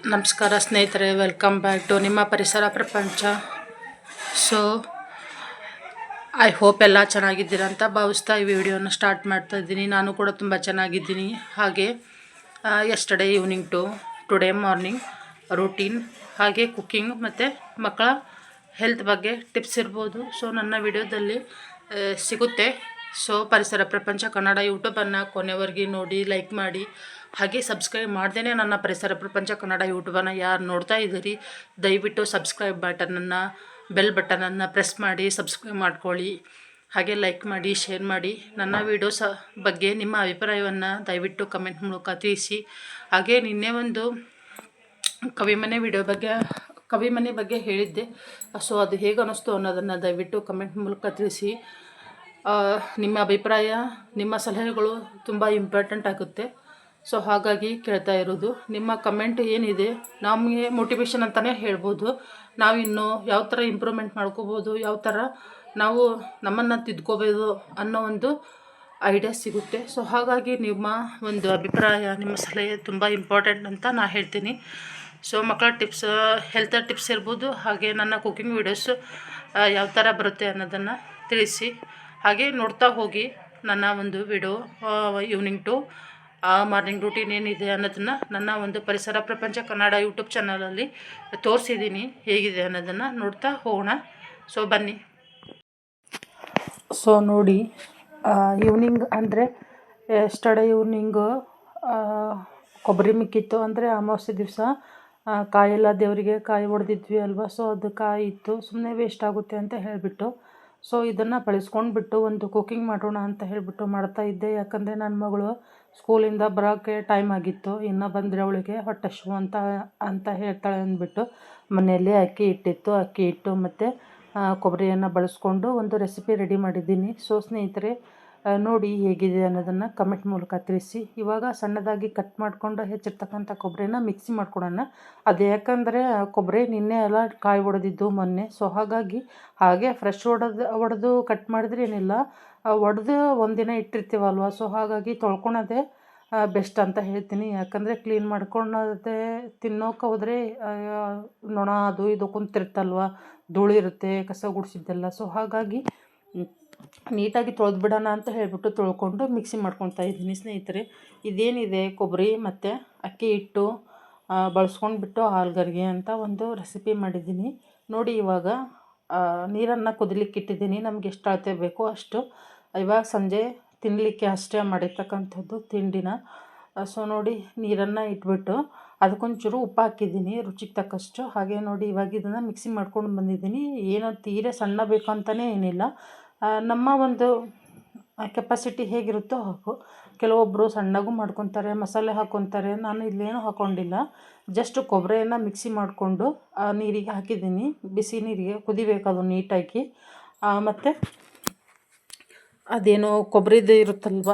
ನಮಸ್ಕಾರ ಸ್ನೇಹಿತರೆ, welcome back to ನಿಮ್ಮ ಪರಿಸರ ಪ್ರಪಂಚ. ಸೊ ಐ ಹೋಪ್ ಎಲ್ಲ ಚೆನ್ನಾಗಿದ್ದೀರಾ ಅಂತ ಭಾವಿಸ್ತಾ ಈ ವಿಡಿಯೋನ ಸ್ಟಾರ್ಟ್ ಮಾಡ್ತಾ ಇದ್ದೀನಿ. ನಾನು ಕೂಡ ತುಂಬ ಚೆನ್ನಾಗಿದ್ದೀನಿ. ಹಾಗೆ yesterday evening to today morning routine, ಹಾಗೆ ಕುಕ್ಕಿಂಗ್ ಮತ್ತು ಮಕ್ಕಳ ಹೆಲ್ತ್ ಬಗ್ಗೆ ಟಿಪ್ಸ್ ಇರ್ಬೋದು. ಸೊ ನನ್ನ ವಿಡಿಯೋದಲ್ಲಿ ಸಿಗುತ್ತೆ. ಸೊ ಪರಿಸರ ಪ್ರಪಂಚ ಕನ್ನಡ ಯೂಟ್ಯೂಬನ್ನು ಕೊನೆವರೆಗೆ ನೋಡಿ, ಲೈಕ್ ಮಾಡಿ. ಹಾಗೆ ಸಬ್ಸ್ಕ್ರೈಬ್ ಮಾಡ್ದೇ ನನ್ನ ಪರಿಸರ ಪ್ರಪಂಚ ಕನ್ನಡ ಯೂಟ್ಯೂಬನ್ನು ಯಾರು ನೋಡ್ತಾ ಇದ್ದೀರಿ, ದಯವಿಟ್ಟು ಸಬ್ಸ್ಕ್ರೈಬ್ ಬಟನನ್ನು, ಬೆಲ್ ಬಟನನ್ನು ಪ್ರೆಸ್ ಮಾಡಿ ಸಬ್ಸ್ಕ್ರೈಬ್ ಮಾಡ್ಕೊಳ್ಳಿ. ಹಾಗೆ ಲೈಕ್ ಮಾಡಿ, ಶೇರ್ ಮಾಡಿ. ನನ್ನ ವೀಡಿಯೋಸ್ ಬಗ್ಗೆ ನಿಮ್ಮ ಅಭಿಪ್ರಾಯವನ್ನು ದಯವಿಟ್ಟು ಕಮೆಂಟ್ ಮೂಲಕ ತಿಳಿಸಿ. ಹಾಗೆ ನಿನ್ನೆ ಒಂದು ಕವಿಮನೆ ಬಗ್ಗೆ ಹೇಳಿದ್ದೆ. ಸೊ ಅದು ಹೇಗೆ ಅನ್ನಿಸ್ತು ಅನ್ನೋದನ್ನು ದಯವಿಟ್ಟು ಕಮೆಂಟ್ ಮೂಲಕ ತಿಳಿಸಿ. ನಿಮ್ಮ ಅಭಿಪ್ರಾಯ, ನಿಮ್ಮ ಸಲಹೆಗಳು ತುಂಬ ಇಂಪಾರ್ಟೆಂಟ್ ಆಗುತ್ತೆ. ಸೊ ಹಾಗಾಗಿ ಕೇಳ್ತಾ ಇರೋದು. ನಿಮ್ಮ ಕಮೆಂಟ್ ಏನಿದೆ ನಮಗೆ ಮೋಟಿವೇಶನ್ ಅಂತಲೇ ಹೇಳ್ಬೋದು. ನಾವಿನ್ನು ಯಾವ ಥರ ಇಂಪ್ರೂವ್ಮೆಂಟ್ ಮಾಡ್ಕೋಬೋದು, ಯಾವ ಥರ ನಾವು ನಮ್ಮನ್ನು ತಿದ್ಕೋಬೋದು ಅನ್ನೋ ಒಂದು ಐಡಿಯಾ ಸಿಗುತ್ತೆ. ಸೊ ಹಾಗಾಗಿ ನಿಮ್ಮ ಒಂದು ಅಭಿಪ್ರಾಯ, ನಿಮ್ಮ ಸಲಹೆ ತುಂಬ ಇಂಪಾರ್ಟೆಂಟ್ ಅಂತ ನಾನು ಹೇಳ್ತೀನಿ. ಸೊ ಮಕ್ಕಳ ಟಿಪ್ಸ್, ಹೆಲ್ತ್ ಟಿಪ್ಸ್ ಇರ್ಬೋದು, ಹಾಗೆ ನನ್ನ ಕುಕ್ಕಿಂಗ್ ವೀಡಿಯೋಸು ಯಾವ ಥರ ಬರುತ್ತೆ ಅನ್ನೋದನ್ನು ತಿಳಿಸಿ. ಹಾಗೆ ನೋಡ್ತಾ ಹೋಗಿ ನನ್ನ ಒಂದು video evening to morning routine ಏನಿದೆ ಅನ್ನೋದನ್ನು ನನ್ನ ಒಂದು ಪರಿಸರ ಪ್ರಪಂಚ ಕನ್ನಡ ಯೂಟ್ಯೂಬ್ ಚಾನಲಲ್ಲಿ ತೋರಿಸಿದ್ದೀನಿ. ಹೇಗಿದೆ ಅನ್ನೋದನ್ನು ನೋಡ್ತಾ ಹೋಗೋಣ. ಸೊ ಬನ್ನಿ. ಸೊ ನೋಡಿ, ಈವ್ನಿಂಗ್ ಅಂದರೆ ಎಸ್ಟರ್ಡೇ ಈವ್ನಿಂಗು ಕೊಬ್ಬರಿ ಮಿಕ್ಕಿತ್ತು. ಅಂದರೆ ಅಮಾವಾಸ್ಯೆ ದಿವಸ ಕಾಯೆಲ್ಲ ದೇವರಿಗೆ ಕಾಯಿ ಹೊಡೆದಿದ್ವಿ ಅಲ್ವಾ. ಸೊ ಅದು ಕಾಯಿ ಇತ್ತು, ಸುಮ್ಮನೆ ವೇಸ್ಟ್ ಆಗುತ್ತೆ ಅಂತ ಹೇಳಿಬಿಟ್ಟು ಸೊ ಇದನ್ನು ಬಳಸ್ಕೊಂಡ್ಬಿಟ್ಟು ಒಂದು ಕುಕ್ಕಿಂಗ್ ಮಾಡೋಣ ಅಂತ ಹೇಳಿಬಿಟ್ಟು ಮಾಡ್ತಾಯಿದ್ದೆ. ಯಾಕಂದರೆ ನನ್ನ ಮಗಳು ಸ್ಕೂಲಿಂದ ಬರೋಕ್ಕೆ ಟೈಮ್ ಆಗಿತ್ತು. ಇನ್ನು ಬಂದರೆ ಅವಳಿಗೆ ಹೊಟ್ಟೆ ಹಸಿವು ಅಂತ ಹೇಳ್ತಾಳೆ ಅಂದ್ಬಿಟ್ಟು ಮನೆಯಲ್ಲಿ ಅಕ್ಕಿ ಹಿಟ್ಟು ಮತ್ತು ಕೊಬ್ಬರಿಯನ್ನು ಬಳಸ್ಕೊಂಡು ಒಂದು ರೆಸಿಪಿ ರೆಡಿ ಮಾಡಿದ್ದೀನಿ. ಸೊ ಸ್ನೇಹಿತರೆ, ನೋಡಿ ಹೇಗಿದೆ ಅನ್ನೋದನ್ನು ಕಮೆಂಟ್ ಮೂಲಕ ತಿಳಿಸಿ. ಇವಾಗ ಸಣ್ಣದಾಗಿ ಕಟ್ ಮಾಡಿಕೊಂಡು ಹೆಚ್ಚಿರ್ತಕ್ಕಂಥ ಕೊಬ್ಬರಿನ ಮಿಕ್ಸಿ ಮಾಡ್ಕೊಳೋಣ. ಅದು ಯಾಕಂದರೆ ಕೊಬ್ಬರಿ ನಿನ್ನೆ ಎಲ್ಲ ಕಾಯಿ ಹೊಡೆದಿದ್ದು ಮೊನ್ನೆ. ಸೊ ಹಾಗೆ ಫ್ರೆಶ್ ಒಡೆದು ಕಟ್ ಮಾಡಿದ್ರೆ ಏನಿಲ್ಲ, ಒಡೆದು ಒಂದಿನ ಇಟ್ಟಿರ್ತೀವಲ್ವ. ಸೊ ಹಾಗಾಗಿ ತೊಳ್ಕೊಳೋದೇ ಬೆಸ್ಟ್ ಅಂತ ಹೇಳ್ತೀನಿ. ಯಾಕಂದರೆ ಕ್ಲೀನ್ ಮಾಡ್ಕೊಳೋದೇ ತಿನ್ನೋಕೆ ಹೋದರೆ ನೊಣ ಅದು ಇದು ಕುಂತಿರುತ್ತಲ್ವ, ಧೂಳಿರುತ್ತೆ, ಕಸ ಗುಡಿಸಿದ್ದೆಲ್ಲ. ಸೊ ಹಾಗಾಗಿ ನೀಟಾಗಿ ತೊಳೆದ್ಬಿಡೋಣ ಅಂತ ಹೇಳಿಬಿಟ್ಟು ತೊಳ್ಕೊಂಡು ಮಿಕ್ಸಿ ಮಾಡ್ಕೊತಾ ಇದ್ದೀನಿ. ಸ್ನೇಹಿತರೆ, ಇದೇನಿದೆ ಕೊಬ್ಬರಿ ಮತ್ತು ಅಕ್ಕಿ ಹಿಟ್ಟು ಬಳಸ್ಕೊಂಡ್ಬಿಟ್ಟು ಹಾಲ್ಗರ್ಗೆ ಅಂತ ಒಂದು ರೆಸಿಪಿ ಮಾಡಿದ್ದೀನಿ. ನೋಡಿ, ಇವಾಗ ನೀರನ್ನು ಕುದಿಲಿಕ್ಕೆ ಇಟ್ಟಿದ್ದೀನಿ. ನಮಗೆ ಎಷ್ಟು ಅಳತೆ ಬೇಕೋ ಅಷ್ಟು. ಇವಾಗ ಸಂಜೆ ತಿನ್ನಲಿಕ್ಕೆ ಅಷ್ಟೇ ಮಾಡಿರ್ತಕ್ಕಂಥದ್ದು ತಿಂಡಿನ. ಸೊ ನೋಡಿ, ನೀರನ್ನು ಇಟ್ಬಿಟ್ಟು ಅದಕ್ಕೊಂಚೂರು ಉಪ್ಪು ಹಾಕಿದ್ದೀನಿ ರುಚಿಗೆ ತಕ್ಕಷ್ಟು. ಹಾಗೆ ನೋಡಿ, ಇವಾಗ ಇದನ್ನು ಮಿಕ್ಸಿ ಮಾಡ್ಕೊಂಡು ಬಂದಿದ್ದೀನಿ. ಏನೋ ತೀരെ ಸಣ್ಣ ಬೇಕಂತಲೇ ಏನಿಲ್ಲ, ನಮ್ಮ ಒಂದು ಕೆಪಾಸಿಟಿ ಹೇಗಿರುತ್ತೋ ಹಾಕು. ಕೆಲವೊಬ್ಬರು ಸಣ್ಣಗೂ ಮಾಡ್ಕೊತಾರೆ, ಮಸಾಲೆ ಹಾಕ್ಕೊತಾರೆ. ನಾನು ಇಲ್ಲೇನೂ ಹಾಕ್ಕೊಂಡಿಲ್ಲ. ಜಸ್ಟ್ ಕೊಬ್ಬರಿಯನ್ನು ಮಿಕ್ಸಿ ಮಾಡಿಕೊಂಡು ನೀರಿಗೆ ಹಾಕಿದ್ದೀನಿ. ಬಿಸಿ ನೀರಿಗೆ ಕುದಿಬೇಕದು ನೀಟಾಗಿ. ಮತ್ತು ಅದೇನೋ ಕೊಬ್ಬರಿದು ಇರುತ್ತಲ್ವ.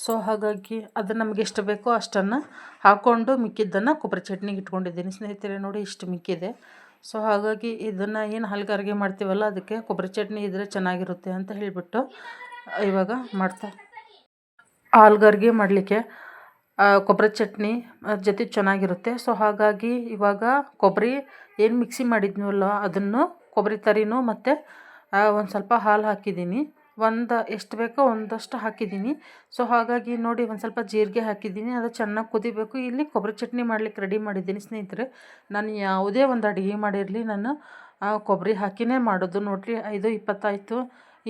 ಸೊ ಹಾಗಾಗಿ ಅದು ನಮಗೆ ಎಷ್ಟು ಬೇಕೋ ಅಷ್ಟನ್ನು ಹಾಕ್ಕೊಂಡು ಮಿಕ್ಕಿದ್ದನ್ನು ಕೊಬ್ಬರಿ ಚಟ್ನಿಗೆ ಇಟ್ಕೊಂಡಿದ್ದೀನಿ. ಸ್ನೇಹಿತರೆ ನೋಡಿ, ಇಷ್ಟು ಮಿಕ್ಕಿದೆ. ಸೊ ಹಾಗಾಗಿ ಇದನ್ನು ಏನು ಹಾಲ್ಗಾರಿಗೆ ಮಾಡ್ತೀವಲ್ಲ, ಅದಕ್ಕೆ ಕೊಬ್ಬರಿ ಚಟ್ನಿ ಇದ್ದರೆ ಚೆನ್ನಾಗಿರುತ್ತೆ ಅಂತ ಹೇಳಿಬಿಟ್ಟು ಇವಾಗ ಹಾಲ್ಗಾರಿಗೆ ಮಾಡಲಿಕ್ಕೆ ಕೊಬ್ಬರಿ ಚಟ್ನಿ ಜೊತೆ ಚೆನ್ನಾಗಿರುತ್ತೆ. ಸೊ ಹಾಗಾಗಿ ಇವಾಗ ಕೊಬ್ಬರಿ ಏನು ಮಿಕ್ಸಿ ಮಾಡಿದ್ನಲ್ಲ ಅದನ್ನು, ಕೊಬ್ಬರಿ ತರಿನೂ ಮತ್ತು ಒಂದು ಸ್ವಲ್ಪ ಹಾಲು ಹಾಕಿದ್ದೀನಿ. ಎಷ್ಟು ಬೇಕೋ ಒಂದಷ್ಟು ಹಾಕಿದ್ದೀನಿ. ಸೊ ಹಾಗಾಗಿ ನೋಡಿ, ಒಂದು ಸ್ವಲ್ಪ ಜೀರಿಗೆ ಹಾಕಿದ್ದೀನಿ. ಅದು ಚೆನ್ನಾಗಿ ಕುದಿಬೇಕು. ಇಲ್ಲಿ ಕೊಬ್ಬರಿ ಚಟ್ನಿ ಮಾಡಲಿಕ್ಕೆ ರೆಡಿ ಮಾಡಿದ್ದೀನಿ. ಸ್ನೇಹಿತರೆ, ನಾನು ಯಾವುದೇ ಒಂದು ಅಡುಗೆ ಮಾಡಿರಲಿ ನಾನು ಕೊಬ್ಬರಿ ಹಾಕಿನೇ ಮಾಡೋದು. ನೋಡಿರಿ, 5:20 ಆಯಿತು.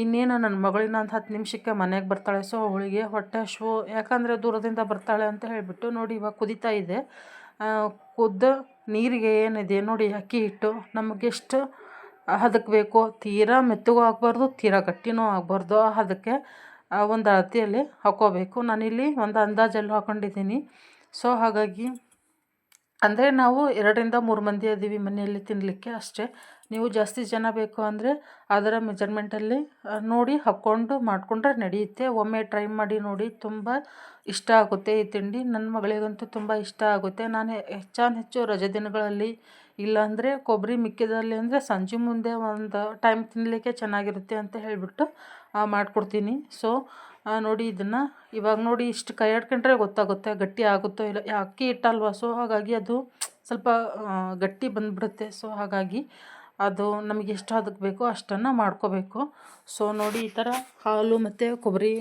ಇನ್ನೇನು ನನ್ನ ಮಗಳಿನ ಒಂದು 10 ನಿಮಿಷಕ್ಕೆ ಮನೆಗೆ ಬರ್ತಾಳೆ. ಸೊ ಅವಳಿಗೆ ಹೊಟ್ಟೆ ಹಸಿವು, ಯಾಕಂದರೆ ದೂರದಿಂದ ಬರ್ತಾಳೆ ಅಂತ ಹೇಳಿಬಿಟ್ಟು ನೋಡಿ ಇವಾಗ ಕುದೀತಾ ಇದೆ. ಕುದ್ದ ನೀರಿಗೆ ಏನಿದೆ ನೋಡಿ, ಅಕ್ಕಿ ಹಿಟ್ಟು ನಮಗೆಷ್ಟು ಹದಕ್ಕೆ ಬೇಕೋ, ತೀರಾ ಮೆತ್ತಗೂ ಆಗಬಾರ್ದು, ತೀರಾ ಗಟ್ಟಿನೂ ಆಗಬಾರ್ದು. ಅದಕ್ಕೆ ಒಂದು ಅಳತೆಯಲ್ಲಿ ಹಾಕ್ಕೋಬೇಕು. ನಾನಿಲ್ಲಿ ಒಂದು ಅಂದಾಜಲ್ಲಿ ಹಾಕ್ಕೊಂಡಿದ್ದೀನಿ. ಸೊ ಹಾಗಾಗಿ ಅಂದರೆ ನಾವು 2-3 ಮಂದಿ ಇದ್ದೀವಿ ಮನೆಯಲ್ಲಿ ತಿನ್ನಲಿಕ್ಕೆ ಅಷ್ಟೇ. ನೀವು ಜಾಸ್ತಿ ಜನ ಬೇಕು ಅಂದರೆ ಅದರ ಮೆಜರ್ಮೆಂಟಲ್ಲಿ ನೋಡಿ ಹಾಕ್ಕೊಂಡು ಮಾಡಿಕೊಂಡ್ರೆ ನಡೆಯುತ್ತೆ. ಒಮ್ಮೆ ಟ್ರೈ ಮಾಡಿ ನೋಡಿ, ತುಂಬ ಇಷ್ಟ ಆಗುತ್ತೆ ಈ ತಿಂಡಿ. ನನ್ನ ಮಗಳಿಗಂತೂ ತುಂಬ ಇಷ್ಟ ಆಗುತ್ತೆ. ನಾನು ಹೆಚ್ಚು ರಜೆ ದಿನಗಳಲ್ಲಿ, ಇಲ್ಲಾಂದರೆ ಕೊಬ್ಬರಿ ಮಿಕ್ಕಿದಲ್ಲಿ ಅಂದರೆ ಸಂಜೆ ಮುಂದೆ ಒಂದು ಟೈಮ್ ತಿನ್ನಲಿಕ್ಕೆ ಚೆನ್ನಾಗಿರುತ್ತೆ ಅಂತ ಹೇಳಿಬಿಟ್ಟು ಮಾಡಿಕೊಡ್ತೀನಿ. ಸೊ ನೋಡಿ, ಇದನ್ನು ಇವಾಗ ನೋಡಿ ಇಷ್ಟು ಕೈ ಆಡ್ಕೊಂಡ್ರೆ ಗೊತ್ತಾಗುತ್ತೆ ಗಟ್ಟಿ ಆಗುತ್ತೋ ಇಲ್ಲ. ಅಕ್ಕಿ ಹಿಟ್ಟಲ್ವ. ಸೊ ಹಾಗಾಗಿ ಅದು ಸ್ವಲ್ಪ ಗಟ್ಟಿ ಬಂದುಬಿಡುತ್ತೆ. ಸೊ ಹಾಗಾಗಿ ಅದು ನಮಗೆ ಎಷ್ಟು ಅದಕ್ಕೆ ಬೇಕೋ ಅಷ್ಟನ್ನು ಮಾಡ್ಕೋಬೇಕು. ಸೊ ನೋಡಿ ಈ ಥರ ಹಾಲು ಮತ್ತು ಕೊಬ್ಬರಿ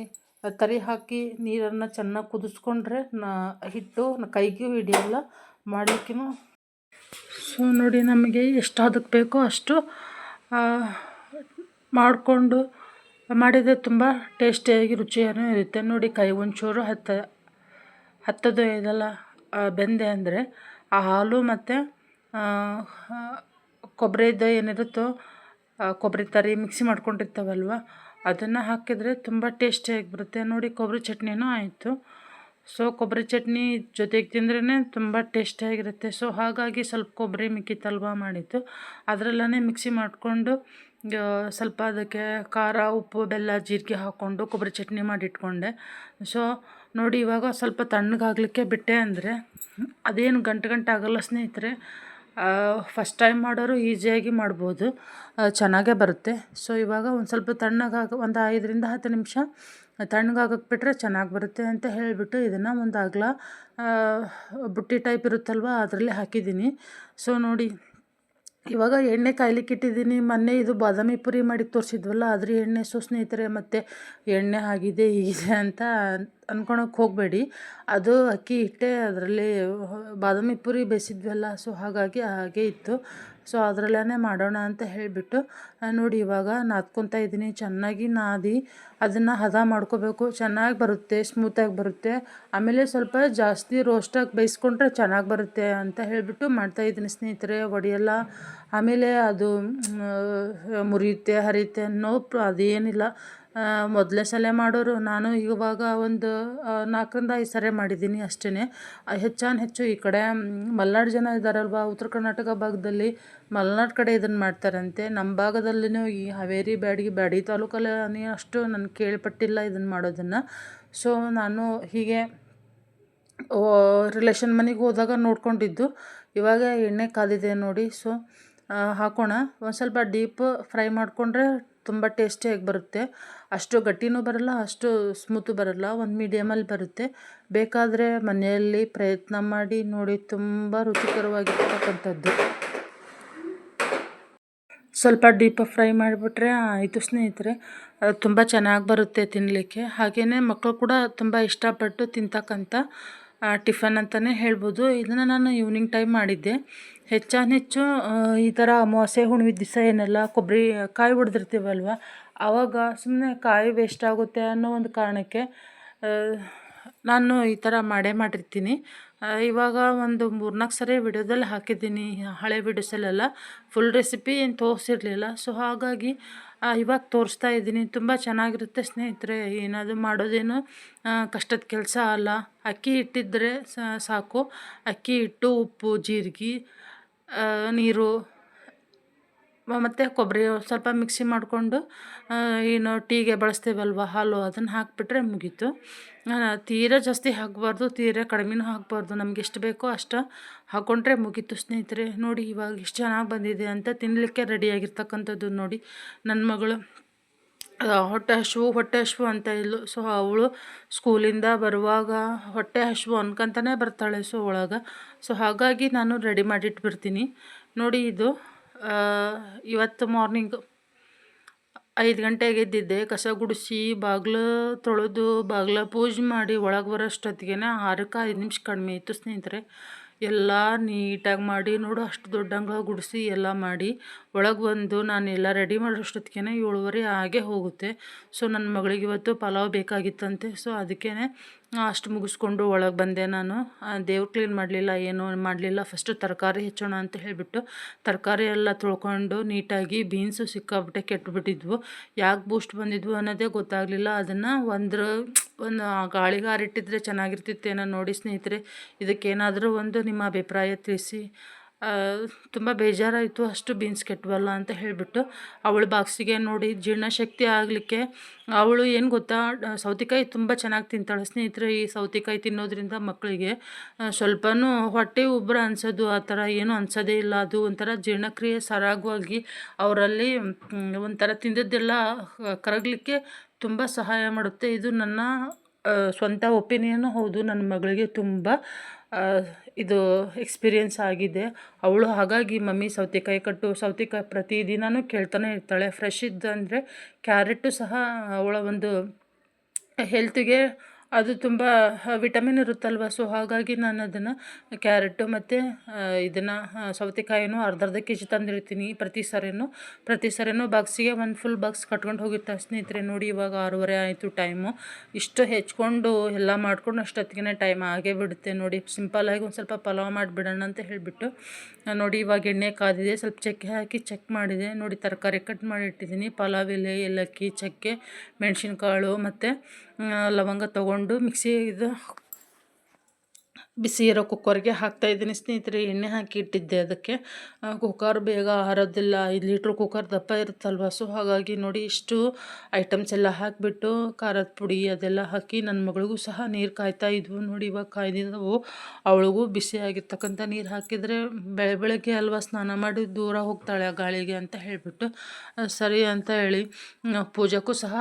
ತರಿ ಹಾಕಿ ನೀರನ್ನು ಚೆನ್ನಾಗಿ ಕುದಿಸ್ಕೊಂಡ್ರೆ ಹಿಟ್ಟು ಕೈಗೂ ಹಿಡಿಯಲ್ಲ ಮಾಡಲಿಕ್ಕೂ. ಸೊ ನೋಡಿ ನಮಗೆ ಎಷ್ಟು ಅದಕ್ಕೆ ಬೇಕೋ ಅಷ್ಟು ಮಾಡಿಕೊಂಡು ಮಾಡಿದರೆ ತುಂಬ ಟೇಸ್ಟಿಯಾಗಿ ರುಚಿಯಾಗೂ ಇರುತ್ತೆ. ನೋಡಿ ಕೈ ಒಂಚೂರು ಹತ್ತೋದು ಇದೆಲ್ಲ ಬೆಂದೆ ಅಂದರೆ ಆ ಹಾಲು ಮತ್ತು ಕೊಬ್ಬರಿದು ಏನಿರುತ್ತೋ ಕೊಬ್ಬರಿ ತರಿ ಮಿಕ್ಸಿ ಮಾಡ್ಕೊಂಡಿರ್ತಾವಲ್ವ ಅದನ್ನು ಹಾಕಿದರೆ ತುಂಬ ಟೇಸ್ಟಿಯಾಗಿ ಬರುತ್ತೆ. ನೋಡಿ ಕೊಬ್ಬರಿ ಚಟ್ನಿನೂ ಆಯಿತು. ಸೊ ಕೊಬ್ಬರಿ ಚಟ್ನಿ ಜೊತೆಗೆ ತಿಂದ್ರೇ ತುಂಬ ಟೇಸ್ಟಿಯಾಗಿರುತ್ತೆ. ಸೊ ಹಾಗಾಗಿ ಸ್ವಲ್ಪ ಕೊಬ್ಬರಿ ಮಿಕ್ಕಿತ್ತಲ್ವ ಮಾಡಿದ್ದು ಅದರಲ್ಲೇ ಮಿಕ್ಸಿ ಮಾಡಿಕೊಂಡು ಸ್ವಲ್ಪ ಅದಕ್ಕೆ ಖಾರ ಉಪ್ಪು ಬೆಲ್ಲ ಜೀರಿಗೆ ಹಾಕ್ಕೊಂಡು ಕೊಬ್ಬರಿ ಚಟ್ನಿ ಮಾಡಿಟ್ಕೊಂಡೆ. ಸೊ ನೋಡಿ ಇವಾಗ ಸ್ವಲ್ಪ ತಣ್ಣಗಾಗಲಿಕ್ಕೆ ಬಿಟ್ಟೆ ಅಂದರೆ ಅದೇನು ಗಂಟು ಆಗಲ್ಲ ಸ್ನೇಹಿತರೆ. ಫಸ್ಟ್ ಟೈಮ್ ಮಾಡೋರು ಈಸಿಯಾಗಿ ಮಾಡ್ಬೋದು, ಚೆನ್ನಾಗೇ ಬರುತ್ತೆ. ಸೊ ಇವಾಗ ಒಂದು ಸ್ವಲ್ಪ ಒಂದು 5ರಿಂದ 10 ನಿಮಿಷ ತಣ್ಣಗಾಗಕ್ಕೆ ಬಿಟ್ಟರೆ ಚೆನ್ನಾಗಿ ಬರುತ್ತೆ ಅಂತ ಹೇಳಿಬಿಟ್ಟು ಇದನ್ನು ಒಂದು ಅಗಲ ಬುಟ್ಟಿ ಟೈಪ್ ಇರುತ್ತಲ್ವ ಅದರಲ್ಲಿ ಹಾಕಿದ್ದೀನಿ. ಸೊ ನೋಡಿ ಇವಾಗ ಎಣ್ಣೆ ಕಾಯ್ಲಿಕ್ಕೆ ಇಟ್ಟಿದ್ದೀನಿ. ಮೊನ್ನೆ ಇದು ಬಾದಾಮಿ ಪುರಿ ಮಾಡಿ ತೋರಿಸಿದ್ವಲ್ಲ ಅದ್ರ ಎಣ್ಣೆ. ಸೊ ಸ್ನೇಹಿತರೆ ಮತ್ತೆ ಎಣ್ಣೆ ಆಗಿದೆ ಹೀಗಿದೆ ಅಂತ ಅಂದ್ಕೊಳಕ್ಕೆ ಹೋಗಬೇಡಿ. ಅದು ಅಕ್ಕಿ ಹಿಟ್ಟೆ, ಅದರಲ್ಲಿ ಬಾದಾಮಿ ಪುರಿ ಬೇಯಿಸಿದ್ವಲ್ಲ. ಸೊ ಹಾಗಾಗಿ ಹಾಗೆ ಇತ್ತು. ಸೊ ಅದರಲ್ಲೇ ಮಾಡೋಣ ಅಂತ ಹೇಳಿಬಿಟ್ಟು ನೋಡಿ ಇವಾಗ ನಾದ್ಕೊತಾ ಇದ್ದೀನಿ. ಚೆನ್ನಾಗಿ ನಾದಿ ಅದನ್ನು ಹದ ಮಾಡ್ಕೋಬೇಕು. ಚೆನ್ನಾಗಿ ಬರುತ್ತೆ, ಸ್ಮೂತಾಗಿ ಬರುತ್ತೆ. ಆಮೇಲೆ ಸ್ವಲ್ಪ ಜಾಸ್ತಿ ರೋಸ್ಟಾಗಿ ಬೇಯಿಸ್ಕೊಂಡ್ರೆ ಚೆನ್ನಾಗಿ ಬರುತ್ತೆ ಅಂತ ಹೇಳಿಬಿಟ್ಟು ಮಾಡ್ತಾಯಿದ್ದೀನಿ ಸ್ನೇಹಿತರೆ. ಒಡೆಯಲ್ಲ, ಆಮೇಲೆ ಅದು ಮುರಿಯುತ್ತೆ ಹರಿಯುತ್ತೆ ಅನ್ನೋ ಅದೇನಿಲ್ಲ. ಮೊದಲೇ ಸಲ ಮಾಡೋರು. ನಾನು ಇವಾಗ ಒಂದು 4ರಿಂದ 5 ಸರಿ ಮಾಡಿದ್ದೀನಿ ಅಷ್ಟೇ. ಹೆಚ್ಚು ಈ ಕಡೆ ಮಲೆನಾಡು ಜನ ಇದ್ದಾರಲ್ವ, ಉತ್ತರ ಕರ್ನಾಟಕ ಭಾಗದಲ್ಲಿ ಮಲೆನಾಡು ಕಡೆ ಇದನ್ನು ಮಾಡ್ತಾರಂತೆ. ನಮ್ಮ ಭಾಗದಲ್ಲಿನೂ ಈ ಹಾವೇರಿ ಬ್ಯಾಡಗಿ ತಾಲೂಕಲ್ಲಿ ಅಷ್ಟು ನಾನು ಕೇಳ್ಪಟ್ಟಿಲ್ಲ ಇದನ್ನು ಮಾಡೋದನ್ನು. ಸೊ ನಾನು ಹೀಗೆ ರಿಲೇಷನ್ ಮನೆಗೆ ಹೋದಾಗ ನೋಡ್ಕೊಂಡಿದ್ದು. ಇವಾಗ ಎಣ್ಣೆ ಕಾದಿದೆ ನೋಡಿ. ಸೊ ಹಾಕೋಣ. ಒಂದು ಸ್ವಲ್ಪ ಡೀಪ್ ಫ್ರೈ ಮಾಡಿಕೊಂಡ್ರೆ ತುಂಬ ಟೇಸ್ಟಿಯಾಗಿ ಬರುತ್ತೆ. ಅಷ್ಟು ಗಟ್ಟಿನೂ ಬರಲ್ಲ, ಅಷ್ಟು ಸ್ಮೂತು ಬರಲ್ಲ, ಒಂದು ಮೀಡಿಯಮಲ್ಲಿ ಬರುತ್ತೆ. ಬೇಕಾದರೆ ಮನೆಯಲ್ಲಿ ಪ್ರಯತ್ನ ಮಾಡಿ ನೋಡಿ, ತುಂಬ ರುಚಿಕರವಾಗಿರ್ತಕ್ಕಂಥದ್ದು. ಸ್ವಲ್ಪ ಡೀಪ್ ಫ್ರೈ ಮಾಡಿಬಿಟ್ರೆ ಆಯಿತು ಸ್ನೇಹಿತರೆ. ಅದು ತುಂಬ ಚೆನ್ನಾಗಿ ಬರುತ್ತೆ ತಿನ್ನಲಿಕ್ಕೆ. ಹಾಗೆಯೇ ಮಕ್ಕಳು ಕೂಡ ತುಂಬ ಇಷ್ಟಪಟ್ಟು ತಿಂತಕ್ಕಂಥ ಟಿಫನ್ ಅಂತಲೇ ಹೇಳ್ಬೋದು. ಇದನ್ನು ನಾನು ಈವ್ನಿಂಗ್ ಟೈಮ್ ಮಾಡಿದ್ದೆ. ಹೆಚ್ಚು ಈ ಥರ ಅಮಾವಾಸ್ಯೆ ಹುಣ್ಣಿಮೆ ದಿವಸ ಏನೆಲ್ಲ ಕೊಬ್ಬರಿ ಕಾಯಿ ಹೊಡೆದಿರ್ತೀವಲ್ವ, ಆವಾಗ ಸುಮ್ಮನೆ ಕಾಯಿ ವೇಸ್ಟ್ ಆಗುತ್ತೆ ಅನ್ನೋ ಒಂದು ಕಾರಣಕ್ಕೆ ನಾನು ಈ ಥರ ಮಾಡಿರ್ತೀನಿ. ಇವಾಗ ಒಂದು 3-4 ಸರಿ ವಿಡಿಯೋದಲ್ಲಿ ಹಾಕಿದ್ದೀನಿ, ಹಳೆ ವಿಡಿಯೋಸಲ್ಲೆಲ್ಲ. ಫುಲ್ ರೆಸಿಪಿ ಏನು ತೋರಿಸಿರಲಿಲ್ಲ. ಸೊ ಹಾಗಾಗಿ ಇವಾಗ ತೋರಿಸ್ತಾ ಇದ್ದೀನಿ. ತುಂಬ ಚೆನ್ನಾಗಿರುತ್ತೆ ಸ್ನೇಹಿತರೆ. ಏನಾದರೂ ಮಾಡೋದೇನು ಕಷ್ಟದ ಕೆಲಸ ಅಲ್ಲ. ಅಕ್ಕಿ ಹಿಟ್ಟಿದ್ರೆ ಸಾಕು. ಅಕ್ಕಿ ಹಿಟ್ಟು, ಉಪ್ಪು, ಜೀರಿಗೆ, ನೀರು ಮತ್ತು ಕೊಬ್ಬರಿ ಸ್ವಲ್ಪ ಮಿಕ್ಸಿ ಮಾಡಿಕೊಂಡು ಏನು ಟೀಗೆ ಬಳಸ್ತೀವಲ್ವ ಹಾಲು, ಅದನ್ನು ಹಾಕಿಬಿಟ್ರೆ ಮುಗೀತು. ತೀರಾ ಜಾಸ್ತಿ ಹಾಕಬಾರ್ದು, ತೀರಾ ಕಡಿಮೆನೂ ಹಾಕಬಾರ್ದು. ನಮ್ಗೆ ಎಷ್ಟು ಬೇಕೋ ಅಷ್ಟು ಹಾಕ್ಕೊಂಡ್ರೆ ಮುಗೀತು ಸ್ನೇಹಿತರೆ. ನೋಡಿ ಇವಾಗ ಎಷ್ಟು ಚೆನ್ನಾಗಿ ಬಂದಿದೆ ಅಂತ ತಿನ್ನಲಿಕ್ಕೆ ರೆಡಿಯಾಗಿರ್ತಕ್ಕಂಥದ್ದು. ನೋಡಿ ನನ್ನ ಮಗಳು ಹೊಟ್ಟೆ ಹಸಿವು ಅಂತ ಇದ್ಲು. ಸೊ ಅವಳು ಸ್ಕೂಲಿಂದ ಬರುವಾಗ ಹೊಟ್ಟೆ ಹಸಿವು ಅನ್ಕೊಂತಾನೆ ಬರ್ತಾಳೆ. ಸೊ ಒಳಗೆ ಸೊ ಹಾಗಾಗಿ ನಾನು ರೆಡಿ ಮಾಡಿಟ್ಬಿಡ್ತೀನಿ. ನೋಡಿ ಇದು ಇವತ್ತು ಮಾರ್ನಿಂಗ್ 5 ಗಂಟೆಗೆ ಎದ್ದಿದ್ದೆ. ಕಸ ಗುಡಿಸಿ ಬಾಗಿಲು ತೊಳೆದು ಬಾಗಿಲ ಪೂಜೆ ಮಾಡಿ ಒಳಗೆ ಬರೋಷ್ಟೊತ್ತಿಗೆ 6ಕ್ಕೆ 5 ನಿಮಿಷ ಕಡಿಮೆ ಇತ್ತು ಸ್ನೇಹಿತರೆ. ಎಲ್ಲ ನೀಟಾಗಿ ಮಾಡಿ ನೋಡು, ಅಷ್ಟು ದೊಡ್ಡ ಅಂಗಳ ಗುಡಿಸಿ ಎಲ್ಲ ಮಾಡಿ ಒಳಗೆ ಬಂದು ನಾನು ಎಲ್ಲ ರೆಡಿ ಮಾಡೋಷ್ಟೊತ್ತಿಗೆ 7:30 ಆಗೇ ಹೋಗುತ್ತೆ. ಸೊ ನನ್ನ ಮಗಳಿಗೆ ಇವತ್ತು ಪಲಾವ್ ಬೇಕಾಗಿತ್ತಂತೆ. ಸೊ ಅದಕ್ಕೇ ಅಷ್ಟು ಮುಗಿಸ್ಕೊಂಡು ಒಳಗೆ ಬಂದೆ ನಾನು. ದೇವ್ರು ಕ್ಲೀನ್ ಮಾಡಲಿಲ್ಲ, ಏನೂ ಮಾಡಲಿಲ್ಲ. ಫಸ್ಟು ತರಕಾರಿ ಹೆಚ್ಚೋಣ ಅಂತ ಹೇಳಿಬಿಟ್ಟು ತರಕಾರಿ ಎಲ್ಲ ತೊಳ್ಕೊಂಡು ನೀಟಾಗಿ. ಬೀನ್ಸು ಸಿಕ್ಕಾಬಿಟ್ಟೆ ಕೆಟ್ಟುಬಿಟ್ಟಿದ್ವು. ಯಾಕೆ ಬೂಸ್ಟ್ ಬಂದಿದ್ವು ಅನ್ನೋದೇ ಗೊತ್ತಾಗಲಿಲ್ಲ. ಅದನ್ನು ಒಂದು ಗಾಳಿಗೆ ಆರಿಟ್ಟಿದ್ರೆ ಚೆನ್ನಾಗಿರ್ತಿತ್ತೇನೋ ನೋಡಿ ಸ್ನೇಹಿತರೆ. ಇದಕ್ಕೇನಾದರೂ ಒಂದು ನಿಮ್ಮ ಅಭಿಪ್ರಾಯ ತಿಳಿಸಿ. ತುಂಬ ಬೇಜಾರಾಯಿತು, ಅಷ್ಟು ಬೀನ್ಸ್ ಕೆಟ್ಟವಲ್ಲ ಅಂತ ಹೇಳಿಬಿಟ್ಟು. ಅವಳ ಬಾಕ್ಸಿಗೆ ನೋಡಿ ಜೀರ್ಣಶಕ್ತಿ ಆಗಲಿಕ್ಕೆ ಅವಳು ಏನು ಗೊತ್ತಾ, ಸೌತೆಕಾಯಿ ತುಂಬ ಚೆನ್ನಾಗಿ ತಿಂತಾಳೆ ಸ್ನೇಹಿತರೆ. ಈ ಸೌತೆಕಾಯಿ ತಿನ್ನೋದ್ರಿಂದ ಮಕ್ಕಳಿಗೆ ಸ್ವಲ್ಪನೂ ಹೊಟ್ಟೆ ಉಬ್ಬರ ಅನಿಸೋದು ಆ ಥರ ಏನೂ ಅನಿಸೋದೇ ಇಲ್ಲ. ಅದು ಒಂಥರ ಜೀರ್ಣಕ್ರಿಯೆ ಸರಾಗವಾಗಿ ಅವರಲ್ಲಿ ಒಂಥರ ತಿಂದದ್ದೆಲ್ಲ ಕರಗಲಿಕ್ಕೆ ತುಂಬ ಸಹಾಯ ಮಾಡುತ್ತೆ. ಇದು ನನ್ನ ಸ್ವಂತ ಒಪಿನಿಯನು ಹೌದು. ನನ್ನ ಮಗಳಿಗೆ ತುಂಬ ಇದು ಎಕ್ಸ್ಪೀರಿಯೆನ್ಸ್ ಆಗಿದೆ. ಅವಳು ಹಾಗಾಗಿ ಮಮ್ಮಿ ಸೌತೆಕಾಯಿ ಕಟ್ಟು, ಸೌತೆಕಾಯಿ ಪ್ರತಿದಿನವೂ ಕೇಳ್ತಾನೆ ಇರ್ತಾಳೆ. ಫ್ರೆಶ್ ಇದ್ದಂದರೆ ಕ್ಯಾರೆಟು ಸಹ ಅವಳ ಒಂದು ಹೆಲ್ತಿಗೆ ಅದು ತುಂಬ ವಿಟಮಿನ್ ಇರುತ್ತಲ್ವ. ಸೊ ಹಾಗಾಗಿ ನಾನು ಅದನ್ನು ಕ್ಯಾರೆಟು ಮತ್ತು ಇದನ್ನು ಸೌತೆಕಾಯಿನೂ ಅರ್ಧ ಕೆ ಜಿ ತಂದಿರ್ತೀನಿ ಪ್ರತಿ ಸರಿನೂ ಬಾಕ್ಸಿಗೆ ಒಂದು ಫುಲ್ ಬಾಕ್ಸ್ ಕಟ್ಕೊಂಡು ಹೋಗಿರ್ತಾರೆ ಸ್ನೇಹಿತರೆ. ನೋಡಿ ಇವಾಗ 6:30 ಆಯಿತು ಟೈಮು. ಇಷ್ಟು ಹೆಚ್ಕೊಂಡು ಎಲ್ಲ ಮಾಡ್ಕೊಂಡು ಅಷ್ಟೊತ್ತಿಗೆ ಟೈಮ್ ಆಗೇ ಬಿಡುತ್ತೆ. ನೋಡಿ ಸಿಂಪಲ್ಲಾಗಿ ಒಂದು ಸ್ವಲ್ಪ ಪಲಾವ್ ಮಾಡಿಬಿಡೋಣ ಅಂತ ಹೇಳಿಬಿಟ್ಟು ನೋಡಿ ಇವಾಗ ಎಣ್ಣೆ ಕಾದಿದೆ, ಸ್ವಲ್ಪ ಚಕ್ಕೆ ಹಾಕಿ ಚೆಕ್ ಮಾಡಿದೆ. ನೋಡಿ ತರಕಾರಿ ಕಟ್ ಮಾಡಿ ಇಟ್ಟಿದ್ದೀನಿ. ಪಲಾವ್ ಎಲೆ, ಏಲಕ್ಕಿ, ಚಕ್ಕೆ, ಮೆಣಸಿನ್ಕಾಳು ಮತ್ತು ಲವಂಗ ತೊಗೊಂಡು ಬಿಸಿ ಇರೋ ಕುಕ್ಕರ್ಗೆ ಹಾಕ್ತಾಯಿದ್ದೀನಿ ಸ್ನೇಹಿತರೆ. ಎಣ್ಣೆ ಹಾಕಿ ಇಟ್ಟಿದ್ದೆ ಅದಕ್ಕೆ. ಕುಕ್ಕರ್ ಬೇಗ ಆರೋದಿಲ್ಲ, 5 ಲೀಟ್ರ್ ಕುಕ್ಕರ್ ದಪ್ಪ ಇರುತ್ತಲ್ವ. ಸೊ ಹಾಗಾಗಿ ನೋಡಿ ಇಷ್ಟು ಐಟಮ್ಸ್ ಎಲ್ಲ ಹಾಕಿಬಿಟ್ಟು ಖಾರದ ಪುಡಿ ಅದೆಲ್ಲ ಹಾಕಿ ನನ್ನ ಮಗಳಿಗೂ ಸಹ ನೀರು ಕಾಯ್ತಾ ಇದ್ವು. ನೋಡಿ ಇವಾಗ ಕಾಯ್ದಿದ್ದವು. ಅವಳಿಗೂ ಬಿಸಿಯಾಗಿರ್ತಕ್ಕಂಥ ನೀರು ಹಾಕಿದರೆ ಬೆಳಗ್ಗೆ ಅಲ್ವಾ ಸ್ನಾನ ಮಾಡಿ ದೂರ ಹೋಗ್ತಾಳೆ ಆ ಗಾಳಿಗೆ ಅಂತ ಹೇಳಿಬಿಟ್ಟು ಸರಿ ಅಂತ ಹೇಳಿ ಪೂಜೆಗೂ ಸಹ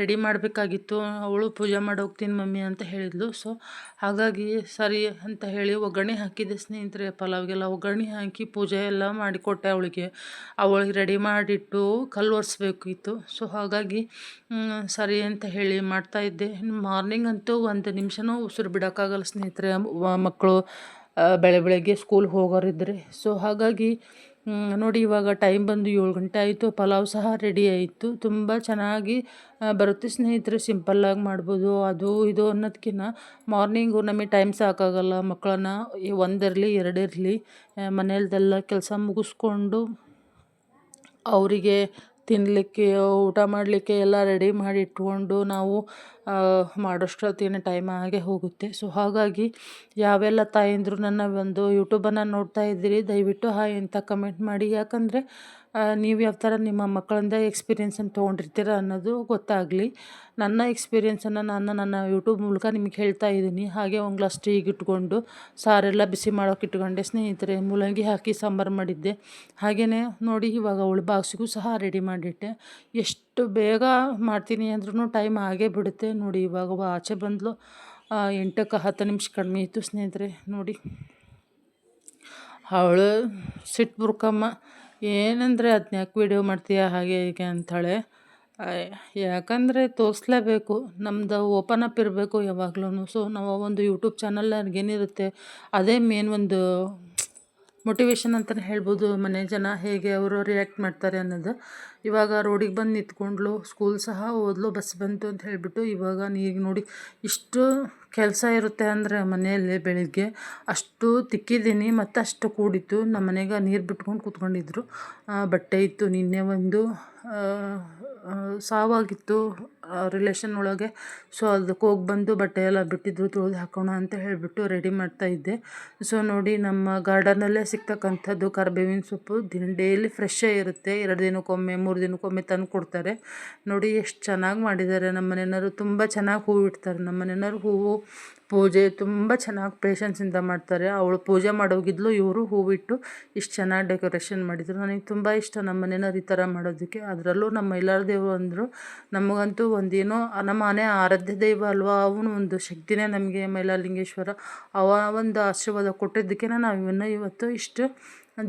ರೆಡಿ ಮಾಡಬೇಕಾಗಿತ್ತು. ಅವಳು ಪೂಜೆ ಮಾಡಿ ಹೋಗ್ತೀನಿ ಮಮ್ಮಿ ಅಂತ ಹೇಳಿದ್ಲು. ಸೊ ಹಾಗಾಗಿ ಸರಿ ಅಂತ ಹೇಳಿ ಒಗ್ಗರಣೆ ಹಾಕಿದ್ದೆ ಸ್ನೇಹಿತರೆ. ಪಲಾವ್ಗೆಲ್ಲ ಒಗ್ಗರಣೆ ಹಾಕಿ ಪೂಜೆ ಎಲ್ಲ ಮಾಡಿಕೊಟ್ಟೆ ಅವಳಿಗೆ ರೆಡಿ ಮಾಡಿಟ್ಟು ಕಲ್ಲು ಒರೆಸ್ಬೇಕಿತ್ತು. ಸೊ ಹಾಗಾಗಿ ಸರಿ ಅಂತ ಹೇಳಿ ಮಾಡ್ತಾಯಿದ್ದೆ. ಮಾರ್ನಿಂಗ್ ಅಂತೂ 1 ನಿಮಿಷನೂ ಉಸಿರು ಬಿಡೋಕ್ಕಾಗಲ್ಲ ಸ್ನೇಹಿತರೆ, ಮಕ್ಕಳು ಬೆಳಗ್ಗೆ ಸ್ಕೂಲ್ಗೆ ಹೋಗೋರಿದ್ದರೆ. ಸೊ ಹಾಗಾಗಿ ನೋಡಿ ಇವಾಗ ಟೈಮ್ ಬಂದು 7 ಗಂಟೆ ಆಯಿತು. ಪಲಾವ್ ಸಹ ರೆಡಿ ಆಯಿತು. ತುಂಬ ಚೆನ್ನಾಗಿ ಬರುತ್ತೆ ಸ್ನೇಹಿತರೆ. ಸಿಂಪಲ್ಲಾಗಿ ಮಾಡ್ಬೋದು. ಅದು ಇದು ಅನ್ನೋದಕ್ಕಿಂತ ಮಾರ್ನಿಂಗು ನಮಗೆ ಟೈಮ್ ಸಾಕಾಗಲ್ಲ. ಮಕ್ಕಳನ್ನ 1 ಇರಲಿ 2 ಇರಲಿ ಮನೆಯಲ್ಲೆಲ್ಲ ಕೆಲಸ ಮುಗಿಸ್ಕೊಂಡು ಅವರಿಗೆ ತಿನ್ನಲಿಕ್ಕೆ ಊಟ ಮಾಡಲಿಕ್ಕೆ ಎಲ್ಲ ರೆಡಿ ಮಾಡಿ ಇಟ್ಕೊಂಡು ನಾವು ಮಾಡೋಷ್ಟೊತ್ತಿಗೆ ಟೈಮ್ ಆಗೇ ಹೋಗುತ್ತೆ. ಸೊ ಹಾಗಾಗಿ ಯಾವೆಲ್ಲ ತಾಯಂದಿರು ನನ್ನ ಒಂದು ಯೂಟ್ಯೂಬನ್ನು ನೋಡ್ತಾ ಇದ್ದೀರಿ ದಯವಿಟ್ಟು ಹಾಯ್ ಅಂತ ಕಮೆಂಟ್ ಮಾಡಿ. ಯಾಕಂದರೆ ನೀವು ಯಾವ ಥರ ನಿಮ್ಮ ಮಕ್ಕಳಿಂದ ಎಕ್ಸ್ಪೀರಿಯೆನ್ಸನ್ನು ತೊಗೊಂಡಿರ್ತೀರ ಅನ್ನೋದು ಗೊತ್ತಾಗಲಿ. ನನ್ನ ಎಕ್ಸ್ಪೀರಿಯೆನ್ಸನ್ನು ನಾನು ನನ್ನ ಯೂಟ್ಯೂಬ್ ಮೂಲಕ ನಿಮಗೆ ಹೇಳ್ತಾ ಇದ್ದೀನಿ. ಹಾಗೆ ಒಂದು ಗ್ಲಾಸ್ ಟೀಗೆ ಇಟ್ಕೊಂಡು ಸಾರೆಲ್ಲ ಬಿಸಿ ಮಾಡೋಕೆ ಇಟ್ಕೊಂಡೆ ಸ್ನೇಹಿತರೆ. ಮೂಲಂಗಿ ಹಾಕಿ ಸಾಂಬಾರು ಮಾಡಿದ್ದೆ. ಹಾಗೆಯೇ ನೋಡಿ ಇವಾಗ ಅವಳು ಬಾಕ್ಸಿಗೂ ಸಹ ರೆಡಿ ಮಾಡಿಟ್ಟೆ. ಎಷ್ಟು ಬೇಗ ಮಾಡ್ತೀನಿ ಅಂದ್ರೂ ಟೈಮ್ ಆಗೇ ಬಿಡುತ್ತೆ. ನೋಡಿ ಇವಾಗ ಆಚೆ ಬಂದಳು. 8ಕ್ಕೆ 10 ನಿಮಿಷ ಕಡಿಮೆ ಇತ್ತು ಸ್ನೇಹಿತರೆ. ನೋಡಿ ಅವಳು ಸಿಟ್ಟು ಬುರ್ಕಮ್ಮ, ಏನಂದರೆ ಅದನ್ನ ಯಾಕೆ ವೀಡಿಯೋ ಮಾಡ್ತೀಯಾ ಹಾಗೆ ಹೀಗೆ ಅಂತಾಳೆ. ಯಾಕಂದರೆ ತೋರಿಸ್ಲೇಬೇಕು, ನಮ್ಮದು ಓಪನ್ ಅಪ್ ಇರಬೇಕು ಯಾವಾಗ್ಲೂ. ಸೊ ನಾವು ಒಂದು ಯೂಟ್ಯೂಬ್ ಚಾನಲ್ ಏನಿರುತ್ತೆ ಅದೇ ಮೇನ್ ಒಂದು ಮೋಟಿವೇಶನ್ ಅಂತಲೇ ಹೇಳ್ಬೋದು. ಮನೆ ಜನ ಹೇಗೆ ಅವರು ರಿಯಾಕ್ಟ್ ಮಾಡ್ತಾರೆ ಅನ್ನೋದು. ಇವಾಗ ರೋಡಿಗೆ ಬಂದು ನಿಂತ್ಕೊಂಡ್ಳು. ಸ್ಕೂಲ್ ಸಹ ಹೋದ್ಲು, ಬಸ್ ಬಂತು ಅಂತ ಹೇಳಿಬಿಟ್ಟು. ಇವಾಗ ಈಗ ನೋಡಿ ಇಷ್ಟು ಕೆಲಸ ಇರುತ್ತೆ ಅಂದರೆ ಮನೆಯಲ್ಲಿ ಬೆಳಿಗ್ಗೆ ಅಷ್ಟು ತಿಕ್ಕಿದ್ದೀನಿ ಮತ್ತು ಅಷ್ಟು ಕೂಡಿತ್ತು. ನಮ್ಮ ಮನೆಗೆ ನೀರು ಬಿಟ್ಕೊಂಡು ಕೂತ್ಕೊಂಡಿದ್ರು. ಬಟ್ಟೆ ಇತ್ತು, ನಿನ್ನೆ ಒಂದು ಸಾವಾಗಿತ್ತು ರಿಲೇಷನ್ ಒಳಗೆ. ಸೊ ಅದಕ್ಕೆ ಹೋಗಿ ಬಂದು ಬಟ್ಟೆ ಎಲ್ಲ ಬಿಟ್ಟಿದ್ರು, ತೊಳೆದು ಹಾಕೋಣ ಅಂತ ಹೇಳಿಬಿಟ್ಟು ರೆಡಿ ಮಾಡ್ತಾಯಿದ್ದೆ. ಸೊ ನೋಡಿ ನಮ್ಮ ಗಾರ್ಡನಲ್ಲೇ ಸಿಗ್ತಕ್ಕಂಥದ್ದು ಕರಿಬೇವಿನ ಸೊಪ್ಪು ಡೈಲಿ ಫ್ರೆಶ್ಶೇ ಇರುತ್ತೆ. 2 ದಿನಕ್ಕೊಮ್ಮೆ 3 ದಿನಕ್ಕೊಮ್ಮೆ ತಂದು ಕೊಡ್ತಾರೆ. ನೋಡಿ ಎಷ್ಟು ಚೆನ್ನಾಗಿ ಮಾಡಿದ್ದಾರೆ. ನಮ್ಮ ಮನೆಯವರು ತುಂಬ ಚೆನ್ನಾಗಿ ಹೂವು ಇಡ್ತಾರೆ. ನಮ್ಮ ಮನೆಯವರು ಹೂವು ಪೂಜೆ ತುಂಬ ಚೆನ್ನಾಗಿ ಪೇಷನ್ಸಿಂದ ಮಾಡ್ತಾರೆ. ಅವಳು ಪೂಜೆ ಮಾಡೋಗಿದ್ಲು, ಇವರು ಹೂವಿಟ್ಟು ಇಷ್ಟು ಚೆನ್ನಾಗಿ ಡೆಕೋರೇಷನ್ ಮಾಡಿದರು. ನನಗೆ ತುಂಬ ಇಷ್ಟ ನಮ್ಮ ಮನೆಯವ್ರು ಈ ಥರ ಮಾಡೋದಕ್ಕೆ. ಅದರಲ್ಲೂ ನಮ್ಮ ಮೈಲಾರ ದೇವರು ಅಂದರು. ನಮಗಂತೂ ಒಂದೇನೋ ನಮ್ಮ ಮನೆ ಆರಾಧ್ಯ ದೈವ ಅಲ್ವಾ, ಅವನು ಒಂದು ಶಕ್ತಿನೇ ನಮಗೆ ಮೈಲಾರಲಿಂಗೇಶ್ವರ. ಅವ ಒಂದು ಆಶೀರ್ವಾದ ಕೊಟ್ಟಿದ್ದಕ್ಕೆ ನಾವು ಇವತ್ತು ಇಷ್ಟು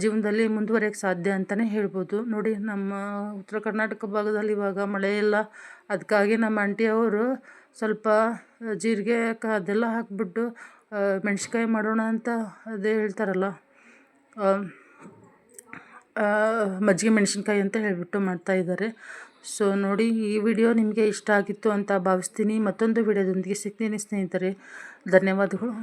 ಜೀವನದಲ್ಲಿ ಮುಂದುವರಿಯೋಕ್ಕೆ ಸಾಧ್ಯ ಅಂತಲೇ ಹೇಳ್ಬೋದು. ನೋಡಿ ನಮ್ಮ ಉತ್ತರ ಕರ್ನಾಟಕ ಭಾಗದಲ್ಲಿ ಇವಾಗ ಮಳೆ ಇಲ್ಲ. ಅದಕ್ಕಾಗಿ ನಮ್ಮ ಆಂಟಿಯವರು ಸ್ವಲ್ಪ ಜೀರಿಗೆ ಅದೆಲ್ಲ ಹಾಕಿಬಿಟ್ಟು ಮೆಣಸಿನ್ಕಾಯಿ ಮಾಡೋಣ ಅಂತ ಅದೇ ಹೇಳ್ತಾರಲ್ಲ, ಮಜ್ಜಿಗೆ ಮೆಣಸಿನ್ಕಾಯಿ ಅಂತ ಹೇಳಿಬಿಟ್ಟು ಮಾಡ್ತಾಯಿದ್ದಾರೆ. ಸೊ ನೋಡಿ ಈ ವಿಡಿಯೋ ನಿಮಗೆ ಇಷ್ಟ ಆಗಿತ್ತು ಅಂತ ಭಾವಿಸ್ತೀನಿ. ಮತ್ತೊಂದು ವಿಡಿಯೋದೊಂದಿಗೆ ಸಿಗ್ತೀನಿ ಸ್ನೇಹಿತರೆ. ಧನ್ಯವಾದಗಳು.